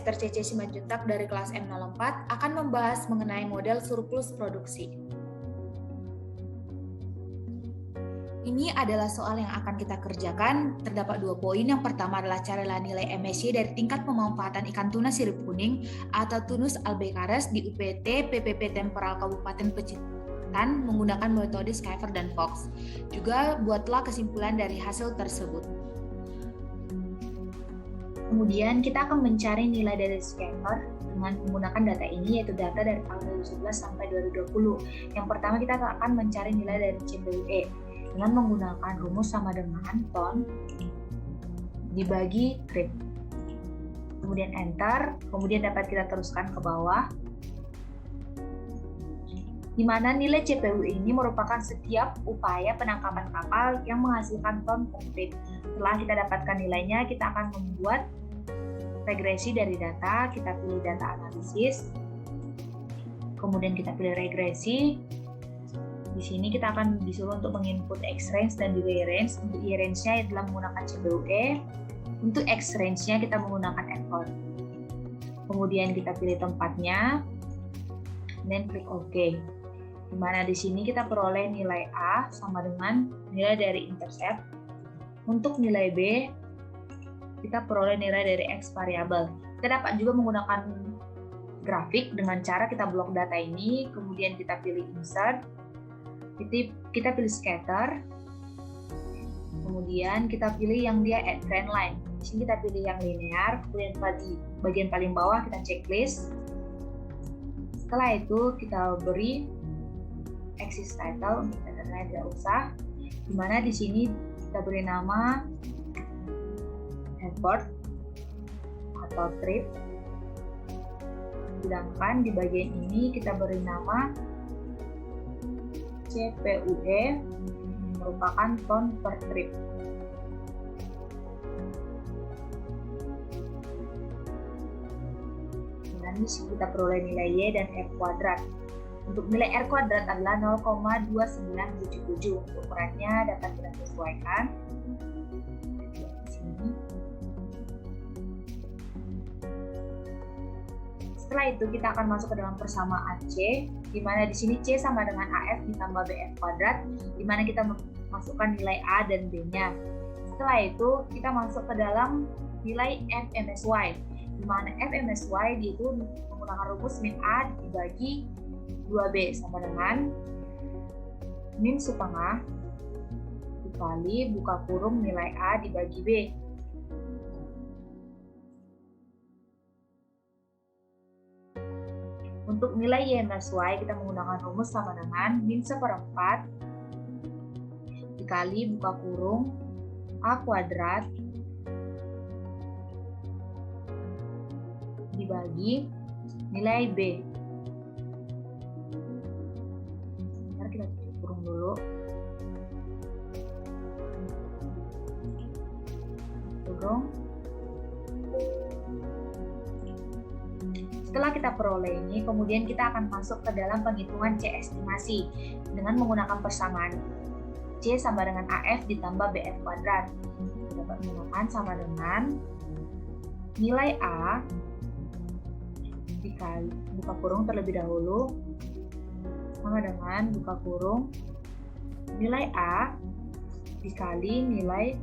Ester CC Simanjuntak dari kelas M04 akan membahas mengenai model surplus produksi. Ini adalah soal yang akan kita kerjakan. Terdapat 2 poin. Yang pertama adalah carilah nilai MSY dari tingkat pemanfaatan ikan tuna sirip kuning atau Tunus albicaris di UPT PPP Temporal Kabupaten Pacitan menggunakan metode Skyver dan Fox. Juga buatlah kesimpulan dari hasil tersebut. Kemudian kita akan mencari nilai dari Skyver dengan menggunakan data ini, yaitu data dari tahun 2011 sampai 2020. Yang pertama kita akan mencari nilai dari CPUE dengan menggunakan rumus sama dengan ton dibagi trip. Kemudian enter, kemudian dapat kita teruskan ke bawah, di mana nilai CPU ini merupakan setiap upaya penangkapan kapal yang menghasilkan ton per trip. Setelah kita dapatkan nilainya, kita akan membuat regresi dari data. Kita pilih data analisis, kemudian kita pilih regresi. Di sini kita akan disuruh untuk menginput X-range dan juga Y-range. Untuk Y-range-nya adalah menggunakan CPUE. Untuk X-range-nya kita menggunakan effort. Kemudian kita pilih tempatnya, dan klik OK. Dimana di sini kita peroleh nilai A sama dengan nilai dari intercept. Untuk nilai B, kita peroleh nilai dari X variabel. Kita dapat juga menggunakan grafik dengan cara kita blok data ini, kemudian kita pilih insert, kita pilih scatter, kemudian kita pilih yang dia at trend line. Di sini kita pilih yang linear, kemudian di bagian paling bawah kita checklist. Setelah itu kita beri axis title, untuk data tidak usah. Dimana di sini kita beri nama effort atau trip. Sedangkan di bagian ini kita beri nama CPUE, merupakan ton per trip. Dan di sini kita peroleh nilai Y dan R kuadrat. Untuk nilai R kuadrat adalah 0,2977. Untuk ukurannya dapat kita sesuaikan. Di sini. Setelah itu kita akan masuk ke dalam persamaan C, di mana di sini C sama dengan AF ditambah BF kuadrat, di mana kita masukkan nilai A dan B-nya. Setelah itu kita masuk ke dalam nilai FMSY, di mana FMSY itu menggunakan rumus min A dibagi 2B sama dengan min setengah dikali buka kurung nilai A dibagi B. Untuk nilai YMSY kita menggunakan rumus sama dengan min 1/4 dikali buka kurung A kuadrat dibagi nilai B. Sebentar kita tutup kurung dulu. Kurung. Setelah kita peroleh ini, kemudian kita akan masuk ke dalam penghitungan C estimasi dengan menggunakan persamaan C sama dengan AF ditambah BF kuadrat. Dapat menggunakan sama dengan nilai A dikali buka kurung terlebih dahulu sama dengan buka kurung nilai A dikali nilai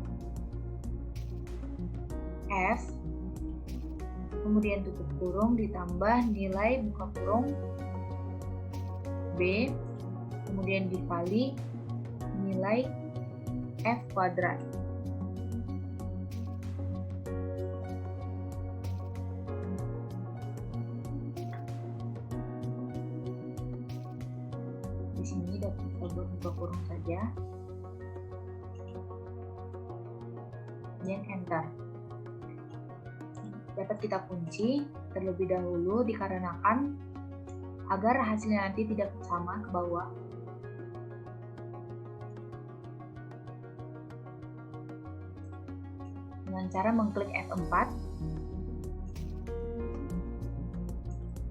F, kemudian tutup kurung ditambah nilai buka kurung B, kemudian dikali nilai F kuadrat. Di sini dapat kita buka kurung saja, kemudian enter. Dapat kita kunci terlebih dahulu dikarenakan agar hasilnya nanti tidak sama ke bawah. Dengan cara mengklik F4,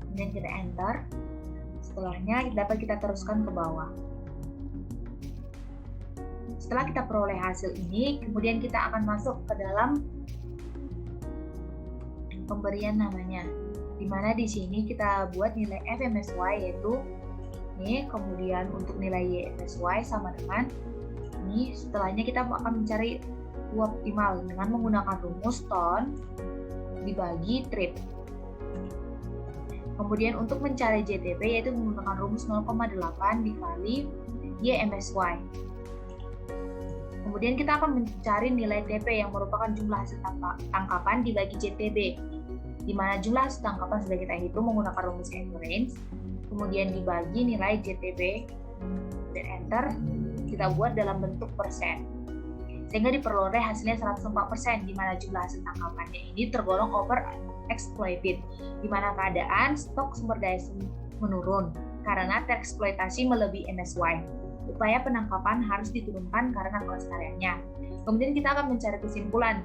kemudian kita enter. Setelahnya dapat kita teruskan ke bawah. Setelah kita peroleh hasil ini, kemudian kita akan masuk ke dalam pemberian namanya, di mana di sini kita buat nilai FMSY yaitu ini, kemudian untuk nilai YMSY sama dengan ini. Setelahnya kita akan mencari U optimal dengan menggunakan rumus ton dibagi trip. Kemudian untuk mencari JTP yaitu menggunakan rumus 0,8 dikali YMSY. Kemudian kita akan mencari nilai TP yang merupakan jumlah hasil tangkapan dibagi JTB, di mana jumlah hasil tangkapan sudah kita hitung menggunakan rumus average, kemudian dibagi nilai JTB, dan enter, kita buat dalam bentuk persen. Sehingga diperoleh hasilnya 104%, di mana jumlah hasil tangkapannya ini tergolong over exploited, di mana keadaan stok sumber daya menurun karena tereksploitasi melebihi MSY. Upaya penangkapan harus diturunkan karena kelestariannya. Kemudian kita akan mencari kesimpulan.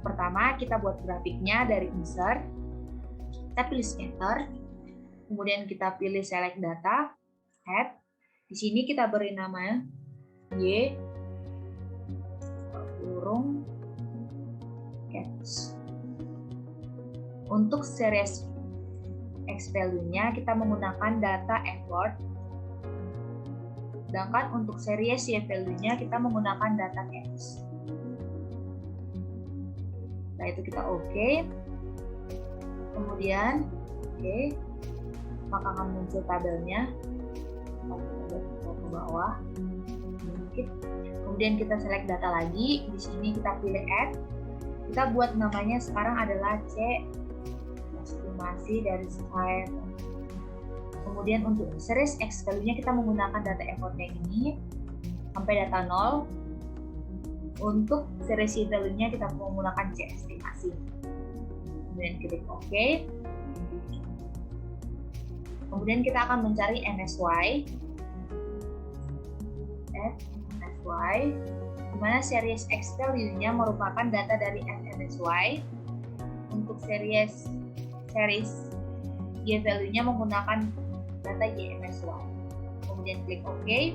Pertama, kita buat grafiknya dari insert, kita pilih scatter, kemudian kita pilih select data, add. Di sini kita beri nama Y kurung catch. Untuk series X value-nya kita menggunakan data effort. Sedangkan untuk series Y value-nya kita menggunakan data catch. Nah, itu kita oke. Kemudian oke, maka akan muncul tabelnya. Kita ke bawah. Kemudian kita select data lagi. Di sini kita pilih add. Kita buat namanya sekarang adalah C estimasi dari style. Kemudian untuk series X value-nya kita menggunakan data effortnya ini sampai data 0. Untuk series Y value-nya kita menggunakan C estimasi. Kemudian klik OK. Kemudian kita akan mencari MSY. MSY, di mana series X value-nya merupakan data dari FMSY. Untuk series Y value-nya menggunakan data YMSY. Kemudian klik OK.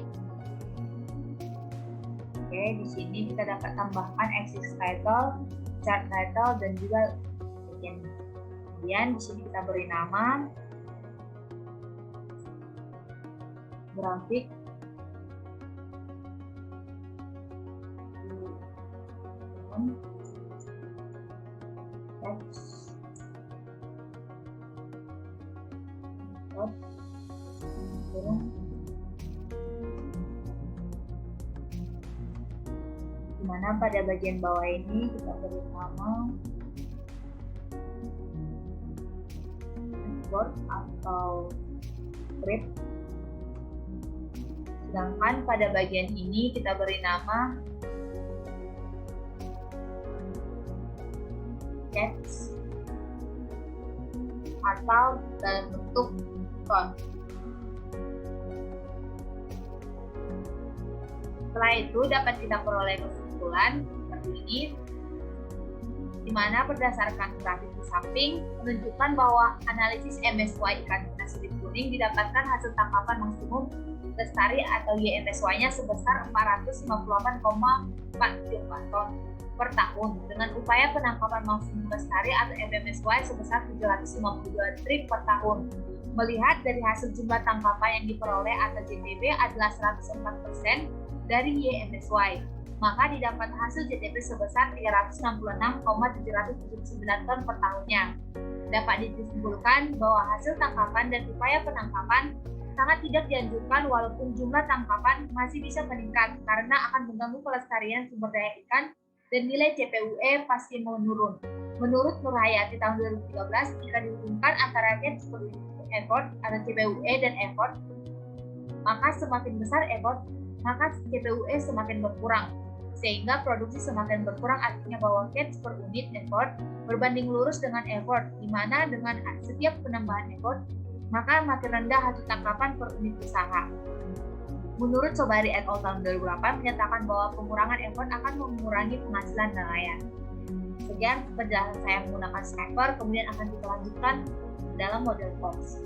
Oke, di sini kita dapat tambahkan axis title, chart title, dan juga bagian. Kemudian di sini kita beri nama grafik dimana pada bagian bawah ini kita beri nama import atau script, sedangkan pada bagian ini kita beri nama text atau dalam bentuk font. Setelah itu dapat kita peroleh kesimpulan seperti ini, di mana berdasarkan grafik di samping menunjukkan bahwa analisis MSY ikan tuna sirip kuning didapatkan hasil tangkapan maksimum lestari atau YMSY-nya sebesar 458,44 ton per tahun dengan upaya penangkapan maksimum lestari atau FMSY sebesar 752 trip per tahun. Melihat dari hasil jumlah tangkapan yang diperoleh atau JTB adalah 104% dari YMSY, maka didapat hasil JTB sebesar 366,779 ton per tahunnya. Dapat disimpulkan bahwa hasil tangkapan dan upaya penangkapan sangat tidak dianjurkan walaupun jumlah tangkapan masih bisa meningkat karena akan mengganggu kelestarian sumber daya ikan dan nilai CPUE pasti menurun. Menurut Nur Hayati tahun 2013, jika dihubungkan antara catch per unit effort atau CPUE dan effort, maka semakin besar effort, maka CPUE semakin berkurang. Sehingga produksi semakin berkurang artinya bahwa catch per unit effort berbanding lurus dengan effort, di mana dengan setiap penambahan effort, maka makin rendah hasil tangkapan per unit usaha. Menurut Sobari et al. Tahun 2008 menyatakan bahwa pengurangan effort akan mengurangi penghasilan nelayan. Sekian penjelasan saya menggunakan sniper, kemudian akan kita lanjutkan dalam model Fox.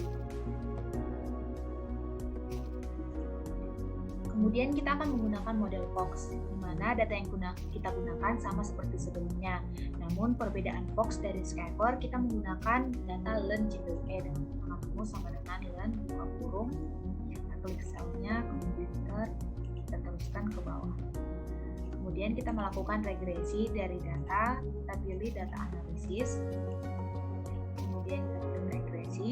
Kemudian kita akan menggunakan model Fox, di mana data yang kita gunakan sama seperti sebelumnya. Namun perbedaan Fox dari Skyver, kita menggunakan data len JPUE dengan menggunakan rumus sama dengan len buka kurung, kita klik selnya, kemudian kita teruskan ke bawah. Kemudian kita melakukan regresi dari data, kita pilih data analisis, kemudian kita pilih regresi.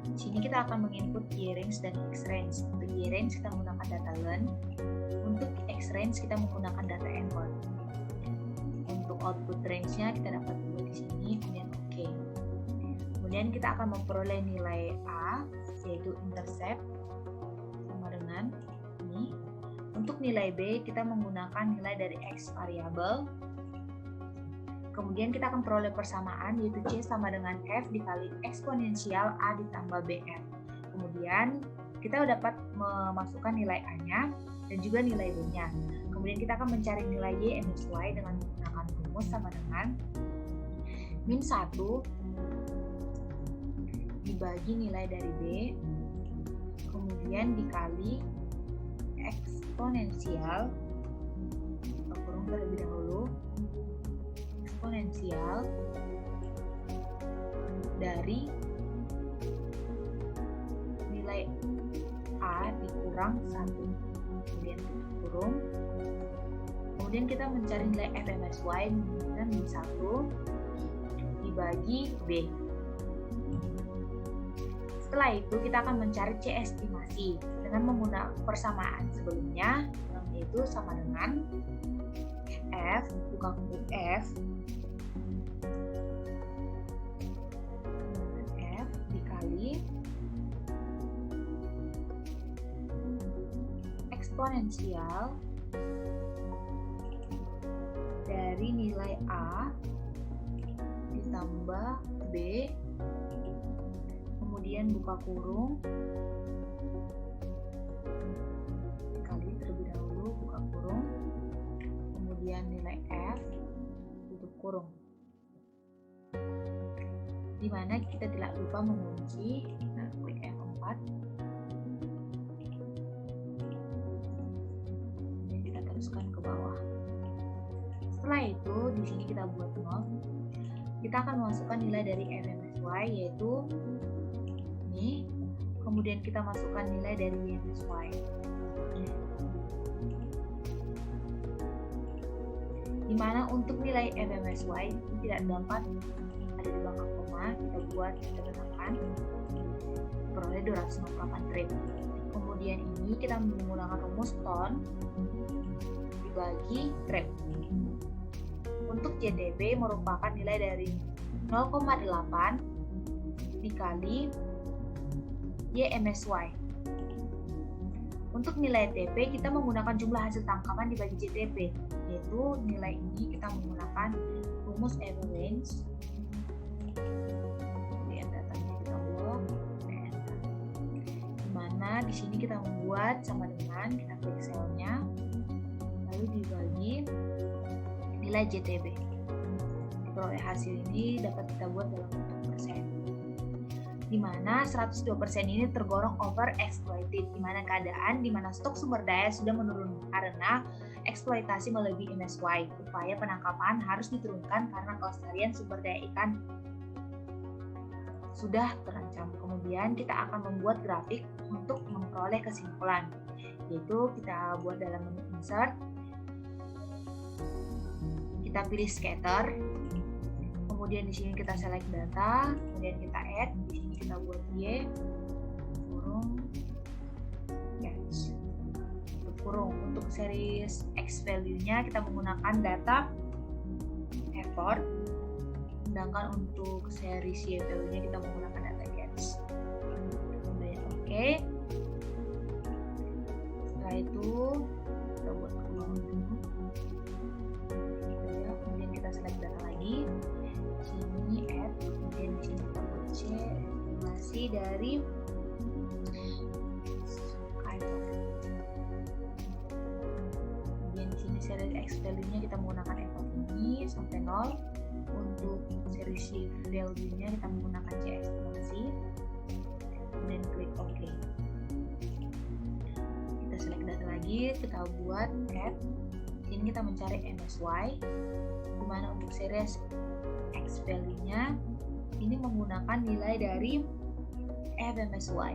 Di sini kita akan menginput Y-range dan X-range. Untuk Y-range kita menggunakan data len, untuk X-range kita menggunakan data effort. Untuk output range-nya kita dapat dua di sini, kemudian OK. Kemudian kita akan memperoleh nilai A, yaitu intercept, sama dengan ini. Untuk nilai B kita menggunakan nilai dari X variabel. Kemudian kita akan peroleh persamaan, yaitu C sama dengan F dikali eksponensial A ditambah BF. Kemudian kita dapat memasukkan nilai A-nya dan juga nilai B-nya. Kemudian kita akan mencari nilai Y MSY dengan menggunakan rumus sama dengan min 1 dibagi nilai dari B, kemudian dikali eksponensial, kita kurung terlebih dahulu, eksponensial dari nilai A dikurang 1, kemudian tutup kurung, kemudian kita mencari nilai FMSY dengan min 1 dibagi B. Setelah itu kita akan mencari C estimasi dengan menggunakan persamaan sebelumnya, yaitu sama dengan F buka kurung F dikali eksponensial dari nilai A ditambah B, kemudian buka kurung dikali terlebih dahulu buka kurung, kemudian nilai F tutup kurung, dimana kita tidak lupa mengunci. Kita klik F4, kemudian kita teruskan ke bawah. Setelah itu di sini kita buat not, kita akan memasukkan nilai dari FMSY, yaitu ini, kemudian kita masukkan nilai dari YMSY. Dimana untuk nilai FMSY tidak dapat ada di belakang koma, kita buat catatan peroleh 258 trip. Kemudian ini kita menggunakan rumus ton dibagi trip. Untuk JTB merupakan nilai dari 0,8 dikali YMSY. Untuk nilai TP kita menggunakan jumlah hasil tangkapan dibagi JTP, yaitu nilai ini kita menggunakan rumus average. Kemudian datanya kita blok, dimana di sini kita membuat sama dengan kita klik selnya, lalu dibagi nilai JTB. Diperoleh hasil ini dapat kita buat dalam bentuk persen, di mana 102% ini tergolong over exploited, di mana keadaan di mana stok sumber daya sudah menurun karena eksploitasi melebihi MSY. Upaya penangkapan harus diturunkan karena kelestarian sumber daya ikan sudah terancam. Kemudian kita akan membuat grafik untuk memperoleh kesimpulan, yaitu kita buat dalam menu insert, kita pilih scatter, kemudian di sini kita select data, kemudian kita add, di sini kita buat Y kurung catch tutup kurung. Untuk series X value-nya kita menggunakan data effort, sedangkan untuk series Y value-nya kita menggunakan data catch. Kemudian oke. Setelah itu kita buat ulang dulu. Kemudian kita select data lagi. Sini add, kemudian di sini kita buat C estimasi dari Skyver. Kemudian di sini series X value-nya kita menggunakan effort ini sampai 0. Untuk series Y value-nya kita menggunakan C estimasi. Kemudian klik OK. select data lagi, kita buat add. Sini kita mencari MSY, di mana untuk series X value-nya ini menggunakan nilai dari FMSY.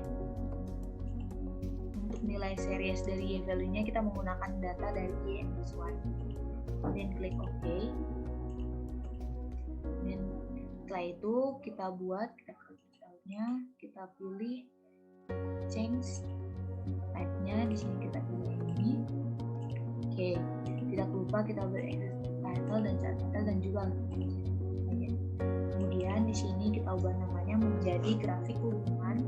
Untuk nilai series dari Y value-nya kita menggunakan data dari YMSY. Kemudian klik OK. Dan setelah itu kita klik filenya, kita pilih change type-nya, di sini kita pilih ini. Oke, tidak lupa kita beri title dan subtitle dan juga kemudian di sini kita ubah namanya menjadi grafik hubungan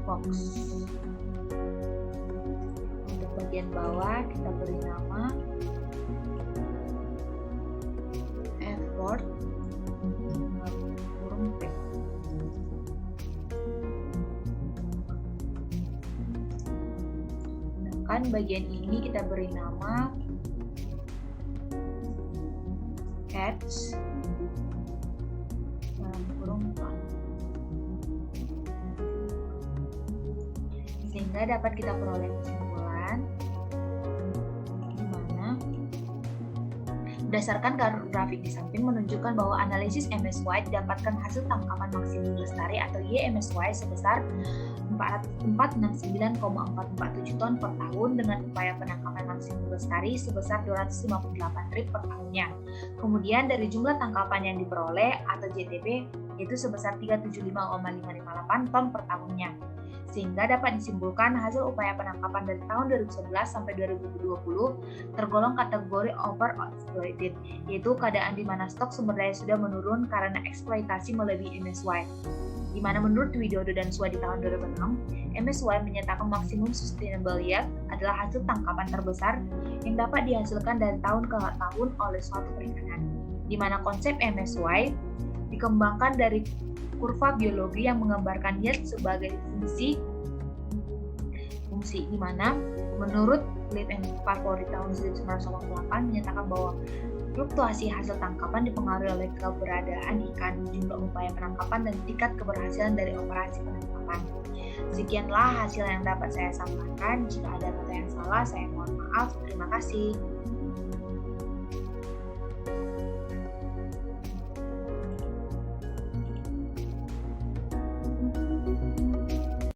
box. Untuk bagian bawah kita beri nama effort kurung P. Sedangkan bagian ini kita beri nama catch kurung ton. Sehingga dapat kita peroleh kesimpulan di mana berdasarkan grafik di samping menunjukkan bahwa analisis MSY didapatkan hasil tangkapan maksimum lestari atau YMSY sebesar 469,447 ton per tahun dengan upaya penangkapan maksimum lestari sebesar 258 trip per tahunnya. Kemudian dari jumlah tangkapan yang diperoleh atau JTP yaitu sebesar 375,558 ton per tahunnya. Sehingga dapat disimpulkan hasil upaya penangkapan dari tahun 2011 sampai 2020 tergolong kategori overexploited, yaitu keadaan di mana stok sumber daya sudah menurun karena eksploitasi melebihi MSY. Di mana menurut Widodo dan Swa di tahun 2006, MSY menyatakan maksimum sustainable yield adalah hasil tangkapan terbesar yang dapat dihasilkan dari tahun ke tahun oleh suatu perikanan. Di mana konsep MSY dikembangkan dari kurva biologi yang menggambarkan yield sebagai fungsi di mana menurut Live and Favori tahun 1988 menyatakan bahwa fluktuasi hasil tangkapan dipengaruhi oleh keberadaan ikan, jumlah upaya penangkapan, dan tingkat keberhasilan dari operasi penangkapan. Sekianlah hasil yang dapat saya sampaikan. Jika ada kata yang salah, saya mohon maaf. Terima kasih.